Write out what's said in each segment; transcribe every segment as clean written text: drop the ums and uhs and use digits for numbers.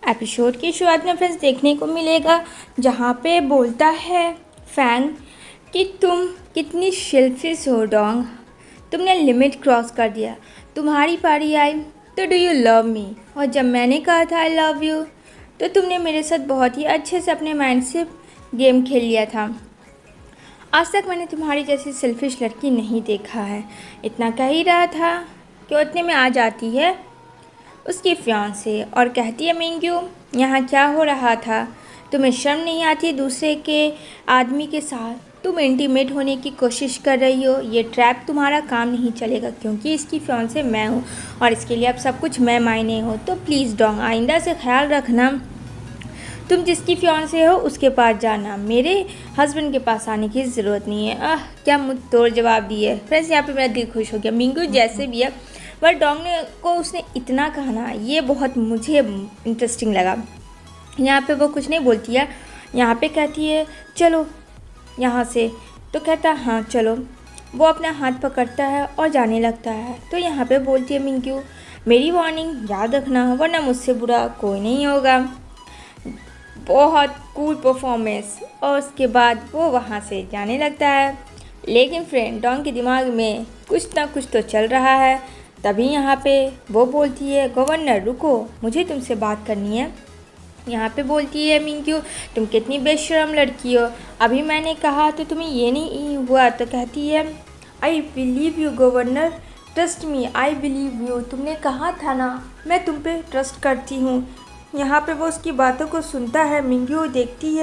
Episode की शुरुआत में फ्रेंड्स देखने को मिलेगा जहाँ पे बोलता है फैंग कि तुम कितनी सेल्फिश हो डोंग, तुमने लिमिट क्रॉस कर दिया। तुम्हारी पारी आई तो डू यू लव मी, और जब मैंने कहा था आई लव यू तो तुमने मेरे साथ बहुत ही अच्छे से अपने माइंड से गेम खेल लिया था। आज तक मैंने तुम्हारी जैसी सेल्फिश लड़की नहीं देखा है। इतना कह ही रहा था कि उतने में आ जाती है उसकी फियांसे और कहती है मिंग्यू, यहाँ क्या हो रहा था? तुम्हें शर्म नहीं आती दूसरे के आदमी के साथ तुम इंटीमेट होने की कोशिश कर रही हो? ये ट्रैप तुम्हारा काम नहीं चलेगा क्योंकि इसकी फियांसे मैं हूँ और इसके लिए अब सब कुछ मैं मायने हो। तो प्लीज़ डोंग, आइंदा से ख्याल रखना, तुम जिसकी फियांसे हो उसके पास जाना, मेरे हस्बैंड के पास आने की ज़रूरत नहीं है। क्या मुँह तोड़ जवाब दिए। फ्रेंड्स यहाँ पे मेरा दिल खुश हो गया। मिंग्यू जैसे भी है पर डोंग ने को उसने इतना कहा ना, ये बहुत मुझे इंटरेस्टिंग लगा। यहाँ पे वो कुछ नहीं बोलती है, यहाँ पे कहती है चलो यहाँ से, तो कहता है हाँ चलो। वो अपना हाथ पकड़ता है और जाने लगता है। तो यहाँ पे बोलती है मिंग्यू, मेरी वार्निंग याद रखना वरना मुझसे बुरा कोई नहीं होगा। बहुत कूल परफॉर्मेंस। और उसके बाद वो वहाँ से जाने लगता है। लेकिन फ्रेंड डोंग के दिमाग में कुछ ना कुछ तो चल रहा है। तभी यहाँ पे वो बोलती है गवर्नर रुको, मुझे तुमसे बात करनी है। यहाँ पे बोलती है मिंग्यू, तुम कितनी बेशर्म लड़की हो, अभी मैंने कहा तो तुम्हें ये नहीं हुआ। तो कहती है I believe you governor, trust me I believe you. तुमने कहा था ना मैं तुम पे ट्रस्ट करती हूँ। यहाँ पे वो उसकी बातों को सुनता है। मिंग्यू देखती है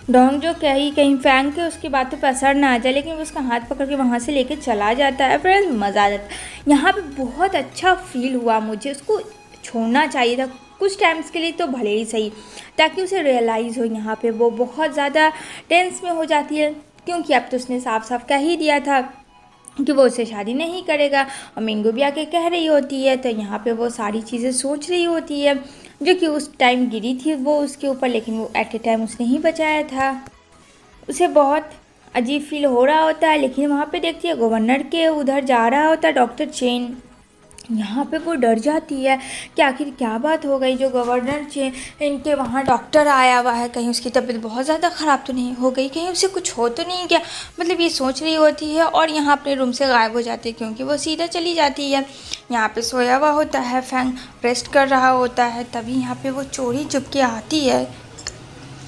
डोंग जो कहीं फैंग के उसकी बातों पर असर ना आ जाए, लेकिन वो उसका हाथ पकड़ के वहाँ से लेके चला जाता है। फिर मज़ा आ जाता है। यहाँ पे बहुत अच्छा फील हुआ मुझे, उसको छोड़ना चाहिए था कुछ टाइम्स के लिए तो भले ही सही, ताकि उसे रियलाइज़ हो। यहाँ पे वो बहुत ज़्यादा टेंस में हो जाती है क्योंकि अब तो उसने साफ साफ कह ही दिया था कि वो उससे शादी नहीं करेगा और मिंगू भी आके कह रही होती है। तो यहाँ पे वो सारी चीज़ें सोच रही होती है जो कि उस टाइम गिरी थी वो उसके ऊपर, लेकिन वो एट ए टाइम उसने ही बचाया था। उसे बहुत अजीब फील हो रहा होता है, लेकिन वहाँ पे देखती है गवर्नर के उधर जा रहा होता है डॉक्टर चेन। यहाँ पे वो डर जाती है कि आखिर क्या बात हो गई जो गवर्नर चेन इनके वहाँ डॉक्टर आया हुआ है, कहीं उसकी तबीयत बहुत ज़्यादा ख़राब तो नहीं हो गई, कहीं उसे कुछ हो तो नहीं गया। मतलब ये सोच रही होती है और यहाँ अपने रूम से गायब हो जाती है क्योंकि वो सीधा चली जाती है। यहाँ पे सोया हुआ होता है फैंग, रेस्ट कर रहा होता है। तभी यहाँ पे वो चोरी चुपके आती है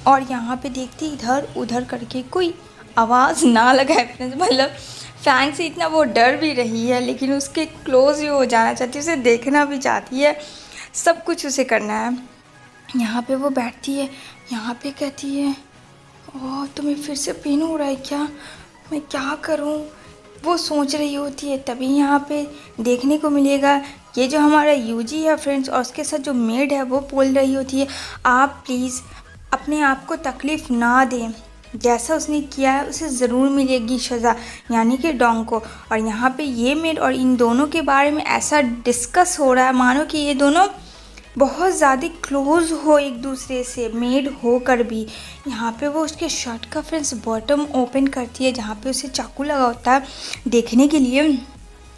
और यहाँ पे देखती इधर उधर करके कोई आवाज़ ना लगाए। मतलब फैंग से इतना वो डर भी रही है लेकिन उसके क्लोज भी हो जाना चाहती है, उसे देखना भी चाहती है, सब कुछ उसे करना है। यहाँ पे वो बैठती है, यहाँ पे कहती है ओह तुम्हें फिर से पेन हो रहा है क्या, मैं क्या करूँ, वो सोच रही होती है। तभी यहाँ पे देखने को मिलेगा ये जो हमारा यूजी है फ्रेंड्स और उसके साथ जो मेड है वो बोल रही होती है आप प्लीज़ अपने आप को तकलीफ़ ना दें, जैसा उसने किया है उसे ज़रूर मिलेगी सज़ा, यानी कि डोंग को। और यहाँ पे ये मेड और इन दोनों के बारे में ऐसा डिस्कस हो रहा है मानो कि ये दोनों बहुत ज़्यादा क्लोज़ हो एक दूसरे से, मेड होकर भी। यहाँ पे वो उसके शर्ट का फ्रेंड्स बॉटम ओपन करती है जहाँ पे उसे चाकू लगा होता है देखने के लिए,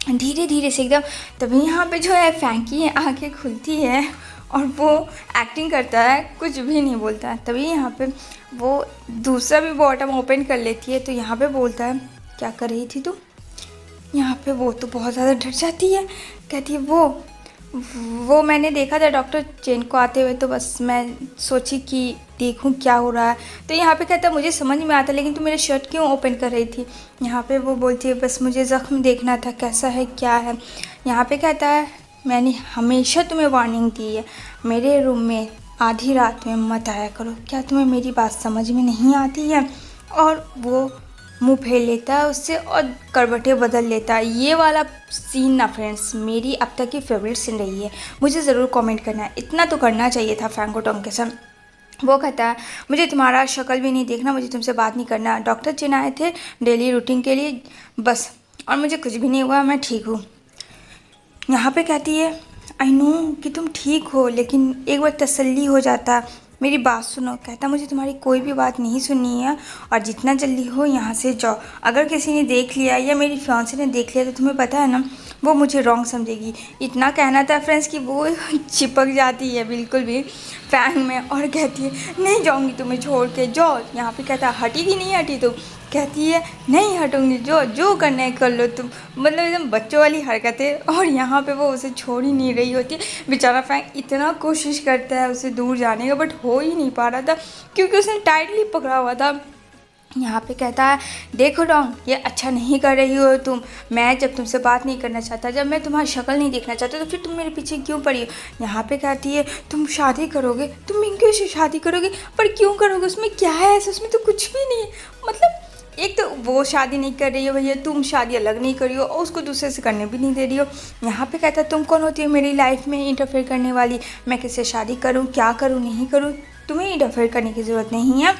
धीरे धीरे से एकदम। तभी यहाँ पे जो है फैंग की आँखें खुलती है और वो एक्टिंग करता है, कुछ भी नहीं बोलता है। तभी यहाँ पे वो दूसरा भी बॉटम ओपन कर लेती है। तो यहाँ पे बोलता है क्या कर रही थी तुम? यहाँ पे वो तो बहुत ज़्यादा डर जाती है, कहती है वो मैंने देखा था डॉक्टर चेन को आते हुए, तो बस मैं सोची कि देखूं क्या हो रहा है। तो यहाँ पे कहता है मुझे समझ में आता लेकिन तुम मेरे शर्ट क्यों ओपन कर रही थी? यहाँ पे वो बोलती है बस मुझे ज़ख्म देखना था कैसा है क्या है। यहाँ पे कहता है मैंने हमेशा तुम्हें वार्निंग दी है, मेरे रूम में आधी रात में मत आया करो, क्या तुम्हें मेरी बात समझ में नहीं आती है? और वो मुंह फेर लेता है उससे और करवटें बदल लेता है। ये वाला सीन ना फ्रेंड्स मेरी अब तक की फेवरेट सीन रही है, मुझे ज़रूर कमेंट करना है। इतना तो करना चाहिए था फैंग को डोंग के साथ। वो कहता है मुझे तुम्हारा शक्ल भी नहीं देखना, मुझे तुमसे बात नहीं करना, डॉक्टर चेन आए थे डेली रूटीन के लिए बस, और मुझे कुछ भी नहीं हुआ, मैं ठीक हूँ। यहाँ पे कहती है आई नो कि तुम ठीक हो, लेकिन एक बार तसल्ली हो जाता मेरी बात सुनो। कहता मुझे तुम्हारी कोई भी बात नहीं सुननी है और जितना जल्दी हो यहाँ से जाओ। अगर किसी ने देख लिया या मेरी फियांसे ने देख लिया तो तुम्हें पता है ना, वो मुझे रॉन्ग समझेगी। इतना कहना था फ्रेंड्स कि वो चिपक जाती है बिल्कुल भी फैन में और कहती है नहीं जाऊँगी तुम्हें छोड़ के, जाओ। यहाँ पे कहता हटेगी नहीं हटी तुम, कहती है नहीं हटूंगी, जो करना है कर लो तुम। मतलब एकदम बच्चों वाली हरकतें। और यहाँ पे वो उसे छोड़ ही नहीं रही होती। बेचारा फैंग इतना कोशिश करता है उसे दूर जाने का, बट हो ही नहीं पा रहा था क्योंकि उसने टाइटली पकड़ा हुआ था। यहाँ पे कहता है देखो डोंग, ये अच्छा नहीं कर रही हो तुम। मैं जब तुमसे बात नहीं करना चाहता, जब मैं तुम्हारी शक्ल नहीं देखना चाहता, तो फिर तुम मेरे पीछे क्यों पड़ी हो। यहाँ पे कहती है तुम शादी करोगे, तुम मिंकू से शादी करोगे, पर क्यों करोगे, उसमें क्या है ऐसा, उसमें तो कुछ भी नहीं है। मतलब एक तो वो शादी नहीं कर रही हो भैया, तुम शादी अलग नहीं करी हो और उसको दूसरे से करने भी नहीं दे रही हो। यहाँ पे कहता है तुम कौन होती हो मेरी लाइफ में इंटरफेयर करने वाली, मैं किससे शादी करूँ, क्या करूँ, नहीं करूँ, तुम्हें इंटरफेयर करने की ज़रूरत नहीं है।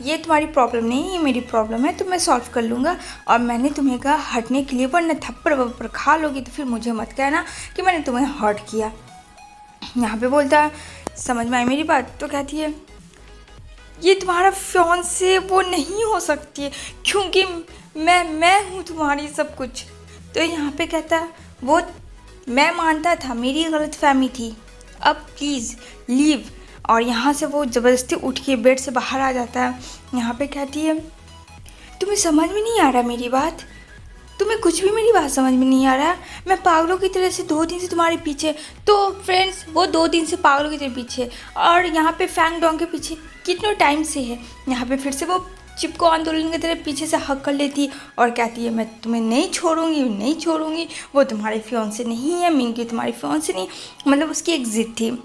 ये तुम्हारी प्रॉब्लम नहीं है, ये मेरी प्रॉब्लम है, तो मैं सॉल्व कर लूँगा। और मैंने तुम्हें कहा हटने के लिए, वरना थप्पड़ वप्पड़ खा लोगी तो फिर मुझे मत कहना कि मैंने तुम्हें हर्ट किया। यहाँ पे बोलता है समझ में आई मेरी बात। तो कहती है ये तुम्हारा फियांसे वो नहीं हो सकती है क्योंकि मैं हूँ तुम्हारी सब कुछ। तो यहाँ पे कहता है वो मैं मानता था, मेरी गलतफहमी थी, अब प्लीज़ लीव। और यहाँ से वो ज़बरदस्ती उठ के बेड से बाहर आ जाता है। यहाँ पे कहती है तुम्हें समझ में नहीं आ रहा मेरी बात, तुम्हें कुछ भी मेरी बात समझ में नहीं आ रहा। मैं पागलों की तरह से 2 दिन से तुम्हारे पीछे। तो फ्रेंड्स वो 2 दिन से पागलों की तरह पीछे, और यहाँ पे फैंग डोंग के पीछे कितने टाइम से है। यहाँ पे फिर से वो चिपको आंदोलन की तरह पीछे से हक कर लेती और कहती है मैं तुम्हें नहीं छोड़ूंगी, नहीं छोड़ूंगी। वो तुम्हारे फियांसे नहीं है, मिंकी तुम्हारी फियांसे नहीं, मतलब उसकी एक ज़िद थी।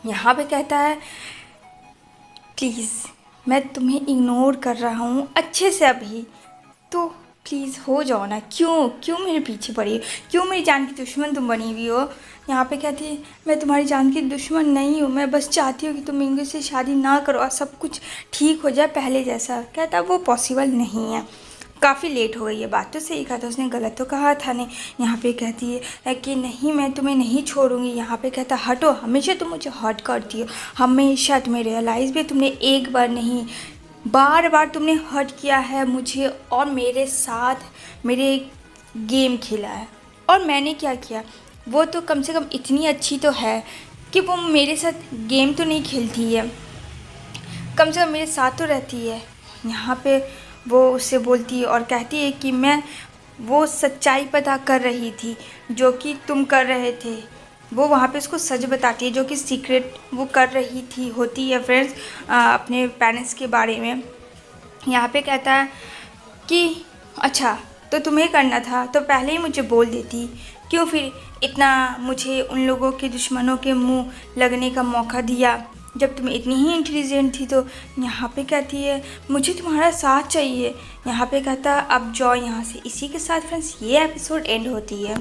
यहाँ पे कहता है प्लीज़ मैं तुम्हें इग्नोर कर रहा हूँ अच्छे से अभी, तो प्लीज़ हो जाओ ना। क्यों मेरे पीछे पड़ी है, क्यों मेरी जान की दुश्मन तुम बनी हुई हो। यहाँ पे कहती है मैं तुम्हारी जान की दुश्मन नहीं हूँ, मैं बस चाहती हूँ कि तुम मिंगू से शादी ना करो और सब कुछ ठीक हो जाए पहले जैसा। कहता वो पॉसिबल नहीं है, काफ़ी लेट हो गई है। बात तो सही कहा था उसने, गलत तो कहा था नहीं। यहाँ पे कहती है कि नहीं मैं तुम्हें नहीं छोड़ूंगी। यहाँ पे कहता हटो, हमेशा तुम मुझे हर्ट करती हो, हमेशा। तुम्हें रियलाइज़ भी तुमने एक बार नहीं बार बार तुमने हर्ट किया है मुझे और मेरे साथ मेरे गेम खेला है। और मैंने क्या किया, वो तो कम से कम इतनी अच्छी तो है कि वो मेरे साथ गेम तो नहीं खेलती है, कम से कम मेरे साथ तो रहती है। यहाँ पे वो उससे बोलती है और कहती है कि मैं वो सच्चाई पता कर रही थी जो कि तुम कर रहे थे। वो वहाँ पे उसको सच बताती है जो कि सीक्रेट वो कर रही थी होती है फ्रेंड्स अपने पेरेंट्स के बारे में। यहाँ पे कहता है कि अच्छा तो तुम्हें करना था तो पहले ही मुझे बोल देती, क्यों फिर इतना मुझे उन लोगों के दुश्मनों के मुंह लगने का मौका दिया जब तुम इतनी ही इंटेलिजेंट थी। तो यहाँ पे कहती है मुझे तुम्हारा साथ चाहिए। यहाँ पे कहता अब जाओ यहाँ से। इसी के साथ फ्रेंड्स ये एपिसोड एंड होती है।